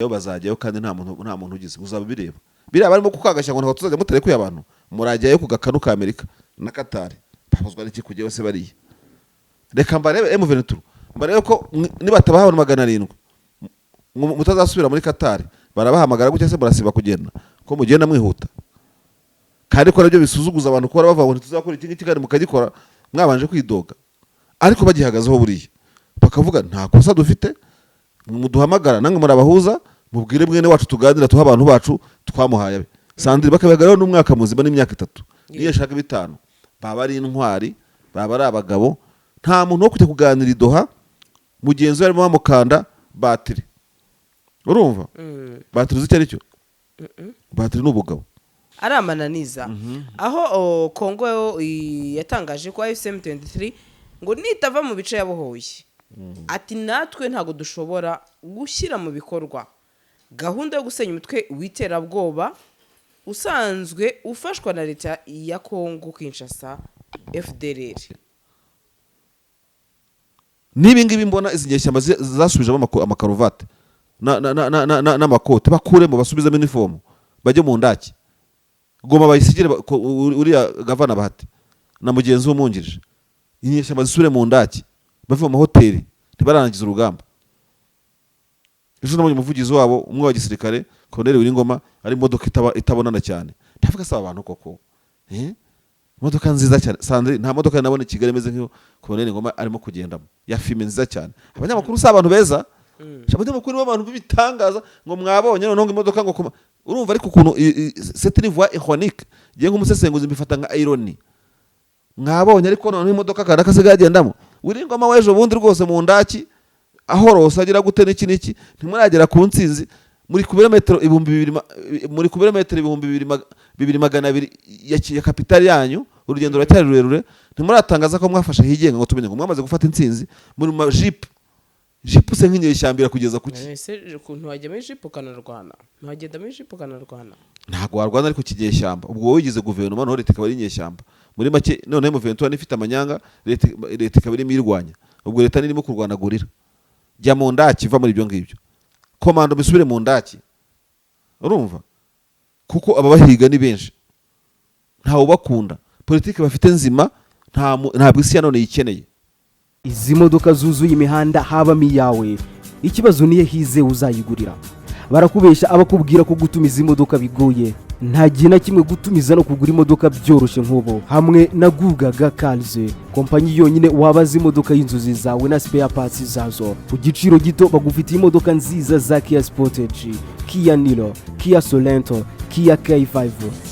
yo bazajyayo kandi nta muntu ugize uzaba bireba biriya barimo kukagashya ngo tuzajya mutare kuya abantu murajyayo kugakanu ka Amerika na Qatar babuzwa n'iki kujyayo se bariye reka mbarebe M23 mbarebe ko nibatabaha abantu 700 mutazasubira muri Qatar barabahamagara gutya se barasiba kugenda ko mugenda mwihuta kandi ko nabyo bisuzuguza abantu ko bava ngo tuzakora iki ngiki kandi mukagikora mwabanje kwidoga ariko bagihagazeho buriye bakavuga nta kosa dufite muduhamagara nange murabahuza mubwire mwene wacu tuganira tuha abantu bacu twamuhaye Sandrine bakabagaraho n'umwaka muzima n'imyaka 3 niyo shaka 5 baba ari intwari baba ari abagabo nta muntu wo kujya kuganira idoha mugenzi we arimo bamukanda batiri urumva batiri zicyo aricyo batiri n'ubugabo ari amananiza aho Kongo yatangaje ko AFC/M23 ngo nitava mu bice yabohoye ati natwe ntago dushobora gushyira mu bikorwa gahunda yo gusenya umutwe w'iterabwoba usanzwe ufashwa na leta ya Kongo Kinshasa FDLR. Nibingibi mbona izi nyeshyamba zasubijemo amakaruvate n'amakote bakuremo basubizemo uniform bajye mu ndaki Goma bayisigire uriya gavana Bahati na mugenzi w'umungirije inyeshyamba zisubire mu ndaki bava mu mahoteli ntibarangiza urugamba ejo nabonye umuvugizi wabo umwe wa gisirikare Colonel Wiringoma ari imodoka itabonana cyane ndavuga saba abantu koko imodoka nziza cyane Sandrine nta modoka nabone Kigali imeze nk'iyo Colonel Ngoma arimo kugendamo ya filme nziza cyane abanyamakuru saba abantu beza abanyamakuru b'abantu bibitangaza ngo mwabonye none ngo imodoka ngo urumva ariko ukuntu c'est une voix ironique giye nk'umusesenguzi mbifata nka irony mwabonye ariko none imodoka kandi akasiga yagendamo Wiringoma wejo bundi rwose mu ndaki ahorosa agira gute n'iki ntimuragera ku nsinzi muri kilometero 2000 muri kilometero 2200 ya capital yanyu urugendo ruracyari rurerure ntimuratangaza ko mwafasha higenga ngo tumenye ngo mwamaze gufata insinzi muri ma jeep se nk'inyeshyambira kugeza kuki ese ukuntu wajya muri jeep kanarwana ntagenda muri jeep kanarwana ntago warwana ariko kinyeshyamba ubwo wigize guverinoma no leta ikaba ari inyeshyamba muri make none M23 nifite amanyanga leta ikaba iri mirwanya ubwo leta nirimo kurwanagurira jya mu ndaki va muri ibyo ngibyo komando bisubire mu ndaki urumva kuko ababahiga ni benshi ntawo bakunda politiki bafite nzima nta bwisi ya none yikeneye izi modoka zuzuye imihanda habamo iyawe ikibazo niye hize uzayigurira barakubesha abakubwira ko gutumiza imodoka bigoye nta gihe na kimwe gutumiza no kugura imodoka byoroshye nk'ubu hamwe na Gugaga Cars kompanyi yonyine wabaza imodoka y'inzozi zawe na spare parts zazo ku giciro gito bagufitiye imodoka nziza za Kia Sportage, Kia Niro, Kia Sorento, Kia K5,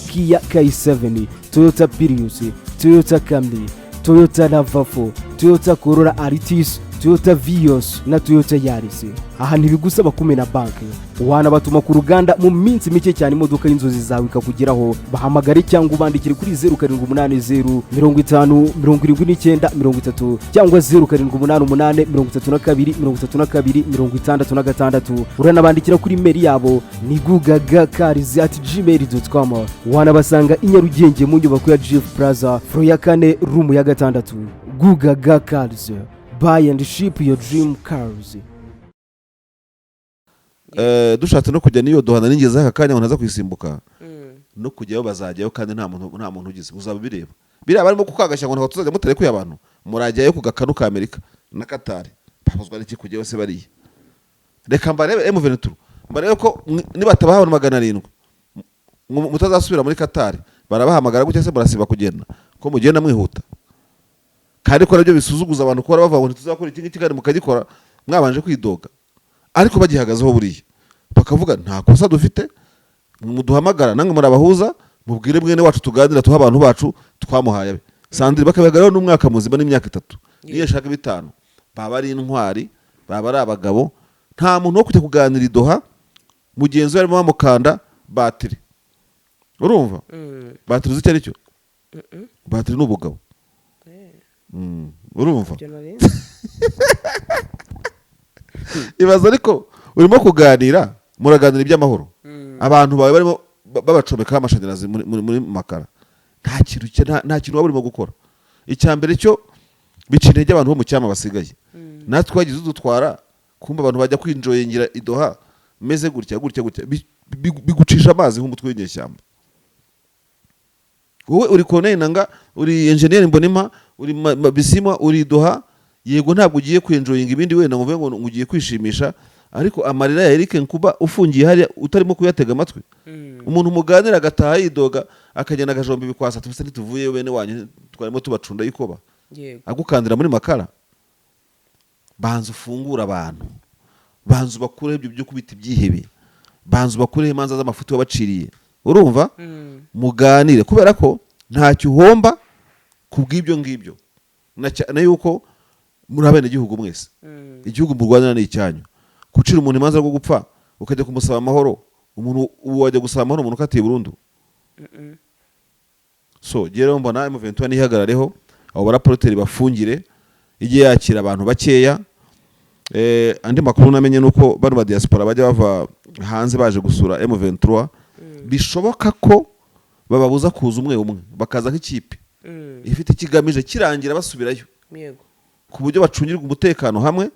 Kia K7, Toyota Prius, Toyota Camry, Toyota RAV4, Toyota Corolla Altis, Toyota Vios na Toyota Yaris. Aha ntibigusaba kumena banki wanabatuma ku ruganda mu minsi mike cyane imodoka y'inzozi zawe ikakugeraho bahamagare cyangwa ubandikire kuri 0780 50 79 cyangwa 0788 uranabandikira kuri mail yabo ni gugagacars@gmail.com wanabasanga i Nyarugenge mu nyubako ya GF Plaza floor ya 4 room ya 6 Gugaga Cars. Buy and ship your dream cars. Dushatse no kujya niyo dohana n'ingeze aka kanya ntaza kwisimbuka no kujyayo bazajyayo kandi nta muntu ugize uzaba bireba biriya barimo kukagashya ngo tuzajya mutare kuya abantu murajyayo kugakanu ka Amerika na Qatar babuzwa n'iki kujyayo se bariye reka mbarebe M23 mbarebe ko nibatabaha abantu 700 mutazasubira muri Qatar barabahamagara gutya se barasiba kugenda ko mugenda mwihuta kandi ko nabyo bisuzuguza abantu ko bava ngo tuzakora iki ngiki kandi mukagikora mwabanje kwidoga ariko bagihagazeho buriye bakavuga nta kosa dufite muduhamagara nange murabahuza mubwire mwene wacu tuganira tuha abantu bacu twamuhaye Sandrine bakabagaraho n'umwaka muzima n'imyaka 3 niyo shaka 5 baba ari intwari baba ari abagabo nta muntu wo kujya kuganira idoha mugenzi we arimo bamukanda batiri urumva batiri zicyo aricyo batiri n'ubugabo urumva ibaza ariko urimo kuganira muraganira iby'amahoro abantu bawe barimo babacomeka amashanyarazi muri makara nta kintu waba urimo gukora icyambere cyo bica intege abantu bo mu cyama basigaye natwe twagize udutwara kumba abantu bajya kwinjoyingira idoha meze gutya gutya gutya bigucisha amazi nk'umutwe w'inyeshyamba. Wowe uri Corneille Nangaa, uri engineer Mbonimpa, uri Bisimwa, uri Doha, yego ntabwo ugiye kwenjoyinga ibindi wenda ngo ugiye kwishimisha, ariko amarira ya Eric Nkuba ufungiye hariya utarimo kuyatega amatwi. Umuntu muganira agataha yidoga akagenda agajomba ibikwasa tubise ntituvuye bene wanyu twarimo tubacunda yikoba. Yego. Agukandira muri makara. Banza ufungura abantu. Banza bakureho ibyo byo kubita ibyihebe. Banza bakureho imanza z'amafuti wabaciriye. Urumva? Muganire kubera ko ntacyo uhomba kubw'ibyo ngibyo. Na yuko muri abene igihugu mwese. Igihugu mu Rwanda ni icyanyu. Kucira umuntu imanza rwo gupfa ukajya kumusaba amahoro, umuntu wajya gusaba amahoro umuntu ukatiye burundu. So rero mbona M23 nihagarareho abo baraporoteri bafungire igiye yakira abantu bakeya. Andi makuru namenye nuko bari ba diaspora bajya bava hanze baje gusura M23 bishoboka ko bababuza kuza umwe umwe bakaza nk'ikipe ifite ikigamije kirangira basubirayo. Yego. Ku buryo bacungirwa umutekano hamwe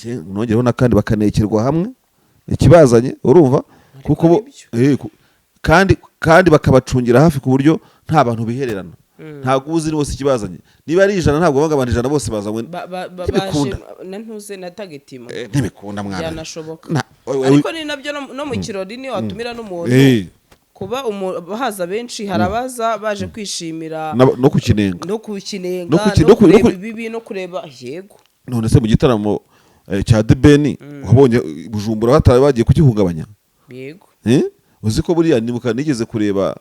nongereho nakandi bakanekerwa hamwe ikibazanye. Urumva? Kuko kandi bakabacungira hafi ku buryo nta bantu bihererana. Ntabwo uzi ni bose ikibazanye. Niba ari 100 ntabwo banga abantu 100 bose bazanywe. Baje nantuze na tagetimo. Ntibikunda mwana. Byanashoboka. Ariko ni nabyo no mu kirori ni watumira n'umuntu. Kuba haza benshi harabaza baje kwishimira no kukinenga. No kureba bibi no kureba yego. None se mu gitaramo cya Debeni wabonye Bujumbura batari bagiye kugihungabanya. Yego. Uzi ko buriya nibuka nigeze kureba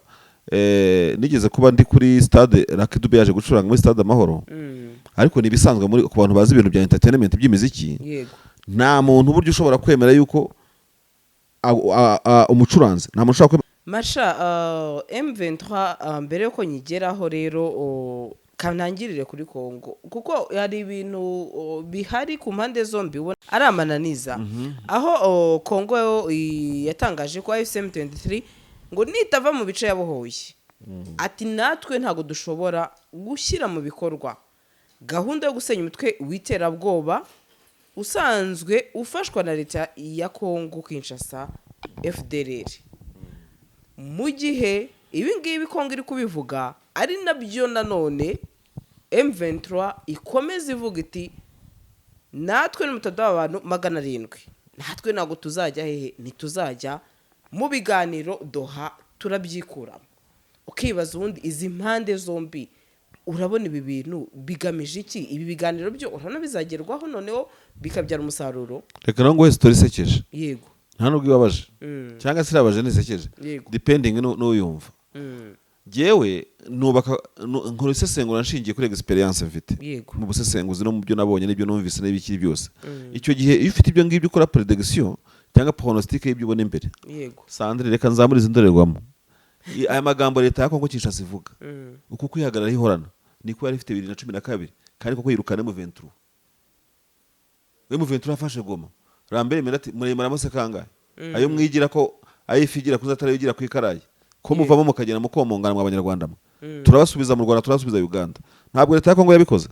nigeze kuba ndi kuri stade Lucky Dube yaje gucuranga muri stade Amahoro. Ariko nibisanzwe muri ku bantu bazi ibintu bya entertainment by'imiziki. Yego. Nta muntu buryo ushobora kwemera yuko umucuranzi nta muntu ushobora Masha M23 mbere yuko nyigeraho rero kanangirire kuri Kongo kuko hari ibintu bihari ku mpande zombi ubona ari amananiza. Aho Kongo yatangaje ko M23 ngo nitava mu bice yabohoye ati natwe ntago dushobora gushyira mu bikorwa gahunda yo gusenya umutwe w'iterabwoba usanzwe ufashwa na leta ya Kongo Kinshasa FDLR. Mu gihe ibi ngibi Kongo iri kubivuga ari nabyo nanone M23 ikomeza ivuga iti natwe n'umutado w'abantu 700 natwe ntago tuzajya hehe ntituzajya mu biganiro Doha turabyikuramo. Ukibaza ubundi izi mpande zombi urabona ibi bintu bigamije iki? Ibi biganiro byo urabona bizagerwaho noneho bikabyara umusaruro? Reka ngo story sekeje. Yego. Nta nubwo ibabaje cyangwa se irabaje nisekeje depending no yumva. Jewe nubaka nkuru isesengura nshingiye kuri experience mfite mu busesenguzi no mu byo nabonye n'ibyo numvise n'ibiki byose. Icyo gihe iyo ufite ibyo ngibyo ukora prediction cyangwa pronostic y'ibyo ubona imbere. Yego. Sandre reka nzamuriza indorerwamo. Aya magambo leta ya Kongo Kinshasa ivuga. Uko kwihagarara ihorana niko yari ifite 2012 kandi koko yirukana M23. M23 afashe Goma. Rambere menati muremara mose kangahe. Ayo mwigira ko ayifigira kuzatara yigira kwikaraye. Ko muvamo mukagena mukomongana mu Abanyarwanda. Turabasubiza mu Rwanda turabasubiza Uganda. Ntabwo leta ya Kongo yabikoze.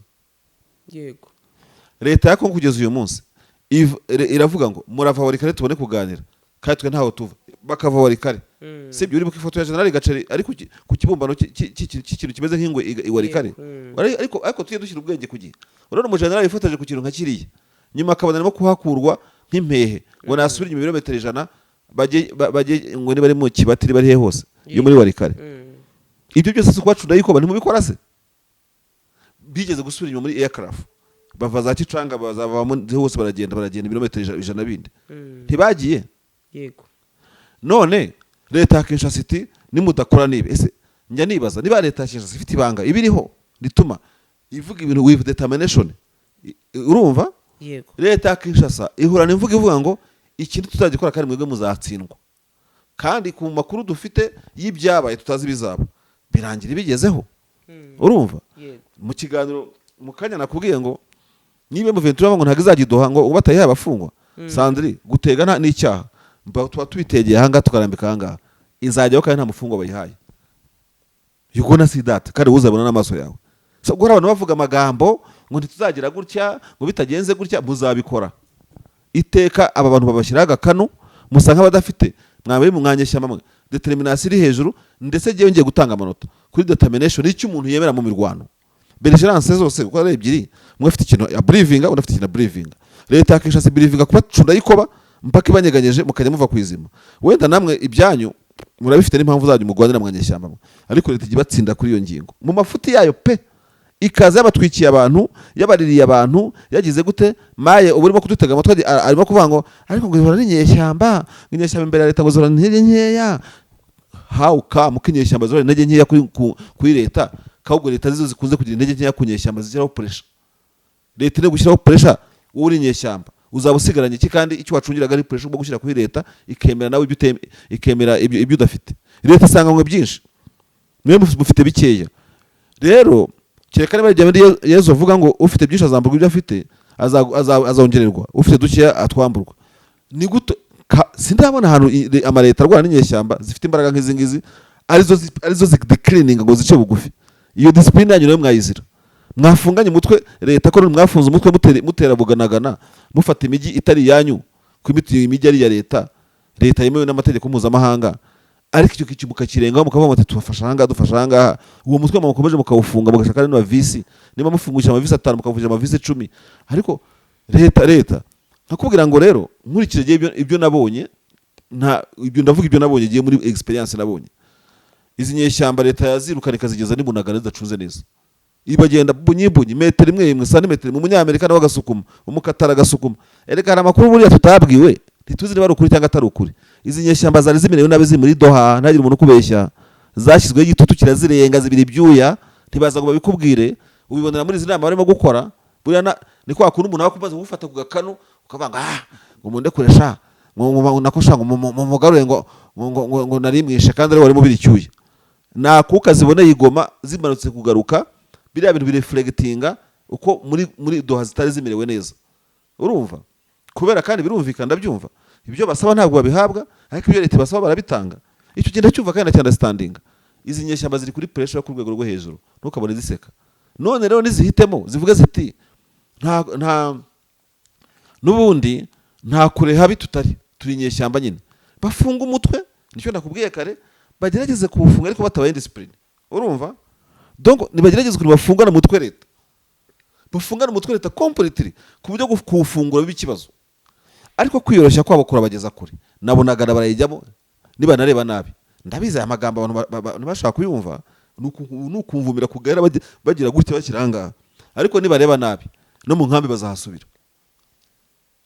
Yego. Leta ya Kongo kugeza uyu munsi iravuga ngo murava wari kare tubone kuganira. Kandi twe ntaho tuva. Bakava wari kare. Sibyo uri bukifoto ya General Gaceri ariko ku kibumbano cy'ikintu kimeze nk'ingwe iwari kare. Ariko tuye dushyira ubwenge kugiye. Urabona mu General yifotaje ku kintu nka kiriya. Nyuma akabonamo kuhakurwa nk'impehe ngo nasubire mu birometero 100 baje ngo ni bari mu kibatiri bari he hose yo muri wari kare. Ibyo byose se kwacunda yiko bari mu bikora se bigeze gusubira inyuma muri aircraft bava za Kicanga bazava hose baragenda ibirometero 100 bindi ntibagiye. Yego. None leta ya Kinshasa City nimudakora nibe ese njya nibaza niba leta ya Kinshasa ifite ibanga ibiriho rituma ivuga ibintu with determination. Urumva? Yego. Leta ya Kinshasa ihurana imvuga ivuga ngo ikintu tutagikora kandi mwebwe muzatsindwa. Kandi ku makuru dufite y'ibyabaye tutazi bizaba birangira bigezeho. Urumva? Yego. Mu kiganiro mu kanya nakubwiye ngo nibe mu Ventura ngo ntago izagidoha ngo ubataye abafungwa. Sandri gutega n'icyaha. Tuba tubitegeye hanga tukarambika hanga. Izajyaho kandi nta mufungwa bayihaye. You gonna see that kandi uzabona n'amaso yawe. So gora abantu bavuga amagambo ngo ntituzagira gutya ngo bitagenze gutya muzabikora. iteka aba bantu babashyiraho agakanu musa nk'abadafite mwabari mu mwanyeshyamba mwe determination iri hejuru, ndetse ngiye ngiye gutanga amanota kuri determination icyo umuntu yemera mu mirwano. Belgiance zose uko ari ebyiri, mwe afite ikintu ya briefing, undi afite ikintu ya briefing. Leta yakisha briefing kuba cunda yikoba mpaka ibanyeganyeje mukajya muva kwizima. Wenda namwe ibyanyu murabifite n'impamvu zanyu mugwanira mwanyeshyamba mwe, ariko leta igibatsinda kuri iyo ngingo mu mafuti yayo pe, ikaza yabatwikiye abantu, yabaririye abantu, yagize gute maye uburimo kudutega amatwi arimo kuvuga ngo ariko ngo ihora n'inyeshyamba, inyeshyamba imbere ya leta ngo zora intege nkeya. How come kinyeshyamba zora intege nkeya kuri leta, kahubwo leta zizo zikunze kugira intege nkeya ku nyeshyamba zishyiraho pressure. Leta iri gushyiraho pressure, wowe uri inyeshyamba uzaba usigaranye iki? Kandi icyo wacungiraga ari pressure bwo gushyira kuri leta, ikemera nawe ibyo ikemera ibyo udafite. Leta isanga ngo byinshi, mwe mufite bikeya. Rero kereka niba igihe Yesu avuga ngo ufite byinshi azamburwa ibyo afite, azongererwa, ufite dukeya atwamburwa. Ni guto sindabona ahantu amaleta arwana n'inyeshyamba zifite imbaraga nk'izi ngizi arizo declining ngo zice bugufi. Iyo discipline yanyu nayo mwayizira, mwafunganye umutwe leta ko mwafunze umutwe mutera buganagana, mufata imijyi itari yanyu ku imijyi ari ya leta yemewe n'amategeko mpuzamahanga, ariko icyo kikibuka kirengaho mukavuga muti tubafasha hanga dufasha hanga. Uwo mutwe mukomeje mukawufunga mugashaka n'aba visi, niba mufunguje amavisi 5 mukavuje amavisi 10. Ariko leta nakubwira ngo rero nkurikije ibyo nabonye, nta ibyo ndavuga ibyo nabonye giye muri experience nabonye. Izi nyeshyamba leta yazirukana ikazigeza n'ibunagana zidacunze neza, ibagenda bunyibunyi metero imwe santimetero, mu munyamerika nawe agasukuma, umukatara agasukuma. Ereka hari amakuru buriya tutabwiwe, ntituzi niba ari ukuri cyangwa atari ukuri. Izi nyeshyamba zari zimerewe nabe ziri muri Doha, ntagire umuntu kubeshya, zashyizweho igitutu kirazirenga zibiri byuya, ntibaza ngo babikubwire, ubibonera muri izi nama barimo gukora. Buriya ni kwa kuntu umuntu akubaza gufata ku gakanu ukavanga ngo munde kuresha ngo nakosha ngo mugarure ngo narimwishe kandi ari wari mu biricyuye. Nakuka ziboneye igoma zimanutse kugaruka, biriya bintu bireflectinga uko muri Doha zitari zimerewe neza. Urumva? Kubera kandi birumvikana ndabyumva. Ibyo basaba ntabwo babihabwa, ariko ibyo leta basaba barabitanga. Icyo genda cyumva kandi cyane standing. Izi nyeshyamba ziri kuri pressure ku rwego rwo hejuru, ntukabone ziseka. None rero nizihitemo zivuga ziti nta nubundi nta kure habi turi nyeshyamba nyine, bafunga umutwe. Nicyo nakubwiye kare, bagerageze kubufunga ariko batabaye discipline. Urumva? Donc nibagerageze kubafungana umutwe leta, bafungana umutwe leta completely ku buryo kuwufungura bikibazo. Ariko kwiyoroshya kwabo kurabageza kure, nabonaga barayijyamo niba nareba nabi. Ndabiza aya magambo abantu bashaka kuyumva nukumvumira kugera bagira gutya bakiranga, ariko nibareba nabi no mu nkambi bazahasubira.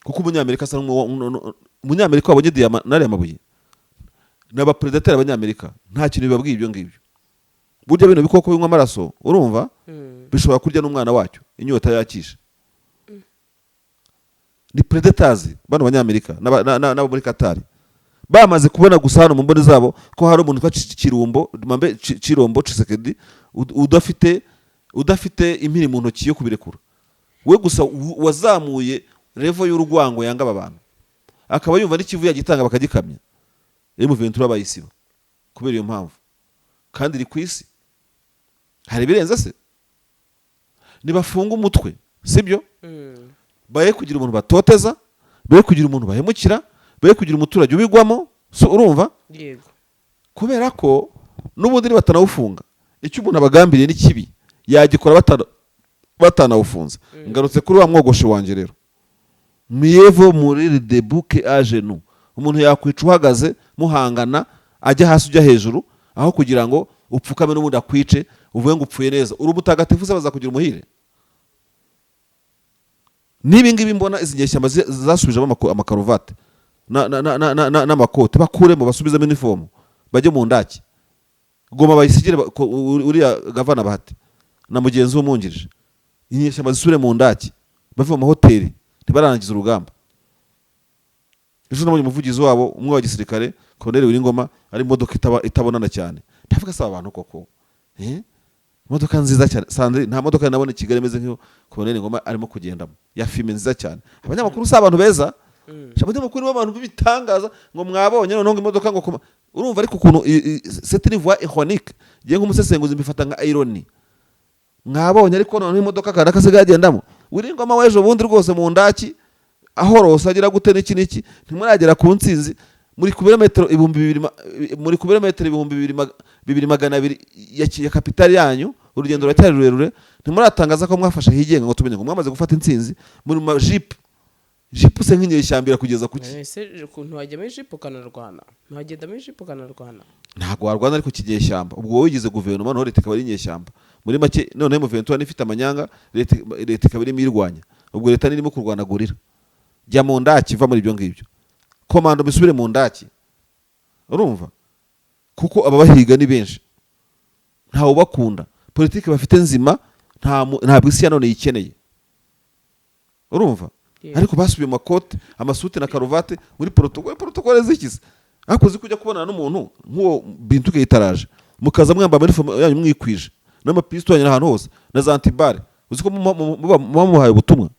Kuko umunyamerika asa umunyamerika wabonye nari amabuye n'aba predateur abanyamerika nta kintu bibabwiye ibyo ngibyo. Burya bino bikoko binywa amaraso, urumva bishobora kurya n'umwana wacyo inyota yakisha. Ni predators bano banyamerika nabo muri Qatar bamaze kubona gusa hano mu mbone zabo ko hari umuntu Chirombo Tshisekedi udafite impiri mu ntoki yo kubirekura. We gusa wazamuye level y'urugwango yanga abantu, akaba yumva n'ikivu yagitanga bakagikamya. M23 bayisiba kubera iyo mpamvu, kandi iri kwisi hari birenze se. Nibafunga umutwe sibyo, baye kugira umuntu batoteza, baye kugira umuntu bahemukira, baye kugira umuturage ubigwamo. So urumva? Yego. Kubera ko n'ubundi batanawufunga, icyo umuntu abagambiriye n'ikibi yagikora batanawufunza. Ngarutse kuri wa mwogoshe wanje rero, miyevo muri de bouque à genoux. Umuntu yakwica uhagaze muhangana, ajya hasi ujya hejuru, aho kugira ngo upfukame n'ubundi akwice uvuye ngo upfuye neza. Uri mutagatifu baza kugira umuhire. Nibi ngibi mbona izi nyeshyamba zasubijemo amakaruvate n'amakote, bakuremo basubizemo uniform, bajye mu ndaki. Goma bayisigire uriya gavana Bahati na mugenzi w'umungirije, inyeshyamba zisubire mu ndaki, bave mu mahoteli ntibarangiza urugamba. Ejo nabonye umuvugizi wabo umwe wa gisirikare Colonel Wiringoma ari imodoka itabonana cyane. Ndavuga saba abantu koko imodoka nziza cyane Sandrine, nta modoka nabone Kigali imeze nk'iyo Colonel Ngoma arimo kugendamo ya filme nziza cyane. Abanyamakuru si abantu beza, abanyamakuru b'abantu bibitangaza ngo mwabonye none imodoka ngo urumva ariko ukuntu c'est une voix ironique, giye nk'umusesenguzi mbifata nka irony. Mwabonye ariko none imodoka kandi akasiga yagendamo. Wiringoma wejo bundi rwose mu ndaki ahorose agira gute n'iki ntimuragera ku ntsinzi muri ku birometero ibihumbi bibiri magana abiri ya kapitali yanyu, urugendo ruracyari rurerure, ntimuratangaza ko mwafashe higenga ngo tumenye ngo mwamaze gufata intsinzi muri ma jipe se nk'inyeshyambira kugeza kuki. ese ukuntu wajya muri jipe ukanarwana, ntiwagenda muri jipe ukanarwana, ntabwo warwana ariko kinyeshyamba, ubwo wowe wigize guverinoma noneho leta ikaba ari inyeshyamba muri make, noneho Muventura n'ifite amanyanga leta ikaba irimo irwanya, ubwo leta nirimo kurwanagurira. Jya mu ndaki, va muri ibyo ngibyo, komando misubire mu ndaki, urumva, kuko ababahiga ni benshi, ntawe ubakunda, politiki bafite nzima ntabwo isi ya none yikeneye, urumva. Ariko basubiye makote amasuti na karuvate muri protokole zikize, ariko uzi kujya kubonana n'umuntu nk'uwo Bintu Keitaraje mukaza mwamba muri fomu yanyu mwikwije n'amapisto yanyu ahantu hose na zantibare, uzi ko muhaye ubutumwa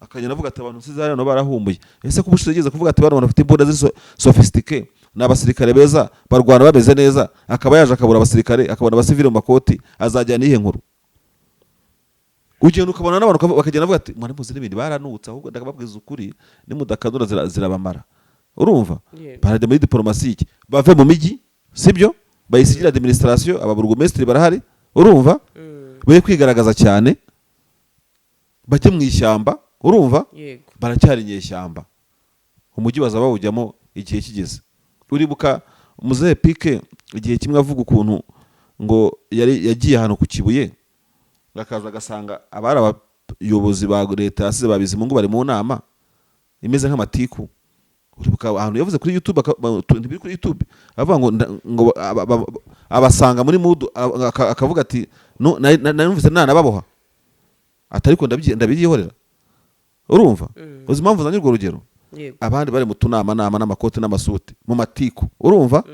akanya navuga ati abantu nsize hano barahumbuye. Ese ko ubushigeze kuvuga ati abantu bafite imbunda ziri sophistiqué n'abasirikare beza barwana bameze neza, akaba yaje akabura abasirikare akabona abasivile mu makoti, azajyana ihe nkuru. Ugenda ukabona n'abantu bakagenda bavuga ati mwari muzi n'ibindi baranutse, ahubwo ndakababwiza ukuri nimudakandura zirabamara, urumva. Barajya muri diplomasi bave mu migi, sibyo, bayisigira administration, ababurugumestre barahari, urumva, baye kwigaragaza cyane, bajye mu ishyamba, urumva, baracyari inyeshyamba, umujyi bazabawujyamo igihe kigeze. Uribuka Muzehe Pike igihe kimwe avuga ukuntu ngo yagiye ahantu ku Kibuye, bakaza agasanga abari abayobozi ba leta yasize babizi mu ngo bari mu nama imeze nk'amatiku. Uribuka ahantu yavuze kuri YouTube, ntibiri kuri YouTube, avuga ngo abasanga muri mudu, akavuga ati numvise nanababoha atari ko ndabyihorera, urumva. Uzi impamvu zanye urwo rugero, abandi bari mu tunama n'amakote n'amasuti mu matiku, urumva.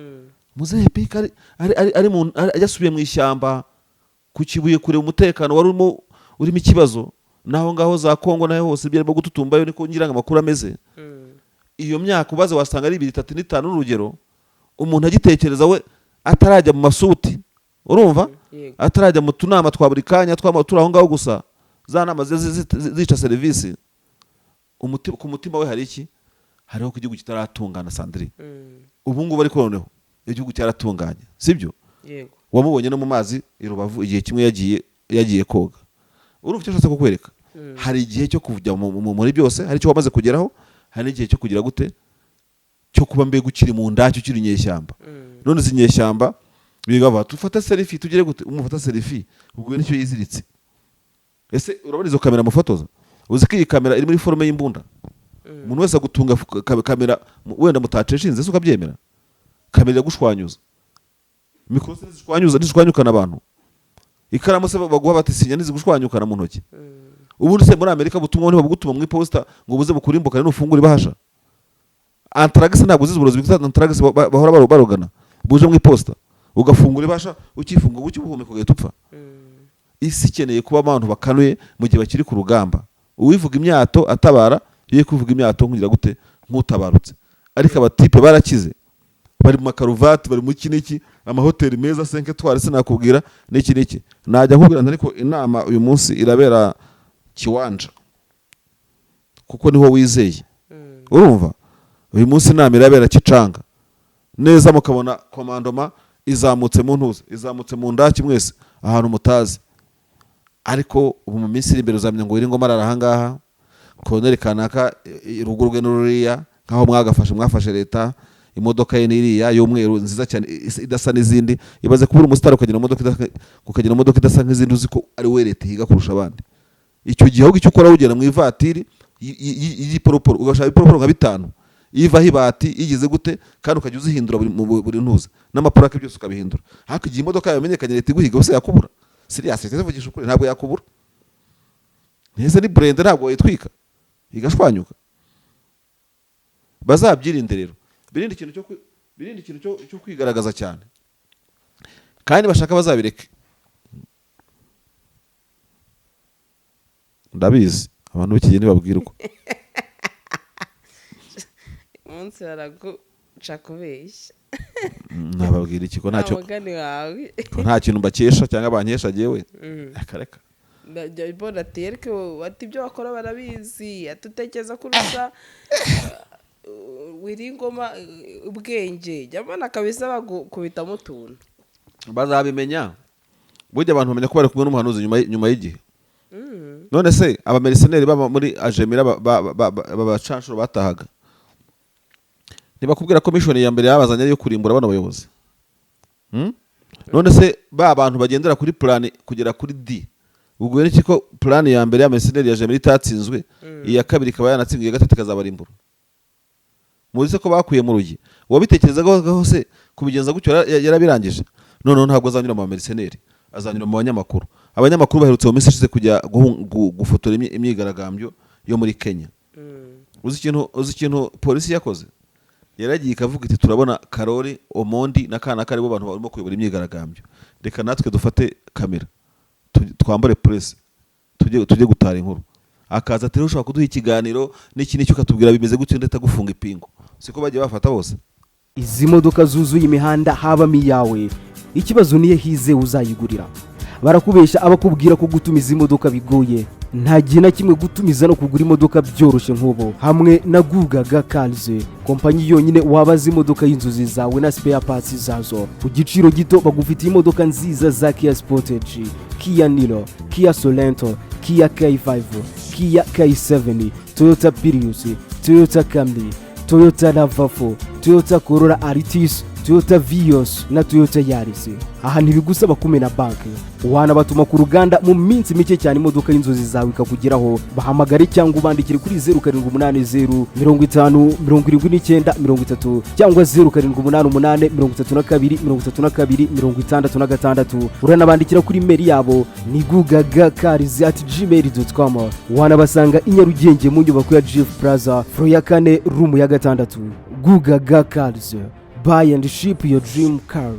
Muzehe Pika ari yasubiye mu ishyamba ku Kibuye kureba umutekano wari urimo ikibazo, naho ngaho za Kongo naho hose byarimo gututumbayo, niko ngiranga amakuru ameze. Iyo myaka ubaze wasanga ari 2-3-5 n'urugero, umuntu agitekereza we atarajya mu masuti, urumva, atarajya mu tunama twa buri kanya turi aho ngaho gusa, za nama zica serivisi. Ku mutima we hari iki? Hariho ko igihugu kitaratungana, Sandrine. Ubu ngubu ariko noneho igihugu cyaratunganye, sibyo? Yego. Wamubonye no mu mazi i Rubavu igihe kimwe yagiye koga. Urumva icyo nshaka kukwereka, hari igihe cyo kujya muri byose, hari icyo wamaze kugeraho, hari n'igihe cyo kugira gute, cyo kuba mbega ukiri mu ndaki, ukiri inyeshyamba. None izi nyeshyamba bigava tufata selfie, tugire gute, umufata selfie ubwo nicyo yiziritse. Ese urabona izo kamera mufotoza, uzi ko iyi kamera iri muri forme y'imbunda, umuntu wese agutunga kamera wenda mutaceshinze, se ukabyemera? Kamera yagushwanyuza, mikoro zishwanyukana abantu, ikaramu se baguha batisinya nizigushwanyukana mu ntoki. Ubundi se muri Amerika butumwa niho bugutuma mu iposta ngo buze bukurimbukane n'ufungura ibahasha. Antrax ntabwo uzizi uburozi bwita Antrax bahora barogana, buje mu iposta ugafungura ibahasha, ukifunga buki buhumeka ugahita upfa. Isi ikeneye kuba abantu bakanuye mu gihe bakiri ku rugamba. Uwivuga imyato atabara, yiye kuvuga imyato nkugira gute nk'utabarutse. Ariko abatipe barakize, bari mu makaruvati, bari mu kiniki, amahoteli meza 5 étoiles, sinakubwira n'iki. Najya nkubwira ariko inama uyu munsi irabera Kiwanja, kuko niho wizeye, urumva. Uyu munsi inama irabera Kicanga neza, mukabona komandoma izamutse mu ntuza, izamutse mu ndaki mwese ahantu mutazi. Ariko ubu mu minsi iri imbere uzamenya ngo Ngoma arahangaha, Colonel kanaka rugurwe n'ururiya, nkaho mwafashe leta, imodoka ye n'iriya y'umweru nziza cyane idasa n'izindi. Ibaze kubura umusitari ukagira imodoka idasa nk'izindi, uzi ko ari we leta higa kurusha abandi. Icyo gihe ahubwo icyo ukora ugenda mu ivatiri y'iporoporo, ugashaka iporoporo nka 5 ivaho ibati igize gute, kandi ukajya uzihindura buri ntuza n'amapurake byose ukabihindura. Ariko igihe imodoka yawe imenyekanye leta iguhiga, bose yakubura. Serious, itavugisha ukuri, ntabwo yakubura. Nese ni brand ntabwo yitwika igashwanyuka. Bazabyirinde rero, birinde ikintu cyo kwigaragaza cyane, kandi bashaka bazabireke. Ndabizi abantu b'ikigeni babwirwa umunsi baraguca kubeshya. Nababwira iki ko ntacyo mugani wawe ko nta kintu mbakesha cyangwa bankesha jewe akareka. mbona ati ariko ati ibyo bakora barabizi atutekereza kurusha Wiringoma ubwenge jyabona kabisa bagukubitamo utuntu bazabimenya burya abantu bamenya ko bari kumwe n'umuhanuzi nyuma y'igihe none se abameriseneri baba muri Ajemira babacanshuro batahaga ntibakubwira ko mission ya mbere yabazanye yo kurimbura abana bayobozi none se ba abantu bagendera kuri plan kugera kuri D ubwo n'iki ko plan ya mbere y'ameriseneri ya Ajemira itatsinzwe iya kabiri ikaba yanatsinzwe iya gatatu ikazabarimbura muzi ko bakuye mu rugi wabitekerezaga hose kubigenza gutyo yarabirangije none ntabwo azanyura mu mercenary azanyura mu abanyamakuru baherutse mu minsi ishize kujya gufotora imyigaragambyo yo muri Kenya uzi ikintu polisi yakoze yaragiye ikavuga iti turabona Karori Omondi na kana kari bo bantu barimo kuyobora imyigaragambyo reka natwe dufate kamera twambare press tujye gutara inkuru akaza ati ushobora kuduha ikiganiro n'iki nicyo katubwira bimeze gutyo ndeta gufunga ipingo siko bagiye bafata bose izi modoka zuzuye imihanda habamo iyawe ikibazo niye hize uzayigurira barakubesha abakubwira ko gutumiza imodoka bigoye nta gihe na kimwe gutumiza no kugura imodoka byoroshye nk'ubu hamwe na Gugaga Cars kompanyi yonyine wabaza imodoka y'inzozi zawe na spare parts zazo ku giciro gito bagufitiye imodoka nziza za Kia Sportage, Kia Niro, Kia Sorento, Kia K5, Kia K7, Toyota Prius, Toyota Camry, Toyota RAV4, Toyota Corolla Altis, Toyota Vios na Toyota Yaris. Aha ntibigusaba kumena banki wanabatuma ku ruganda mu minsi mike cyane imodoka y'inzozi zawe ikakugeraho bahamagare cyangwa ubandikire kuri 0780 50 79 cyangwa 0788 uranabandikira kuri mail yabo ni gugagacars@gmail.com wanabasanga i Nyarugenge mu nyubako ya GF Plaza floor ya 4 room ya 6 Gugaga Cars. Buy and ship your dream cars.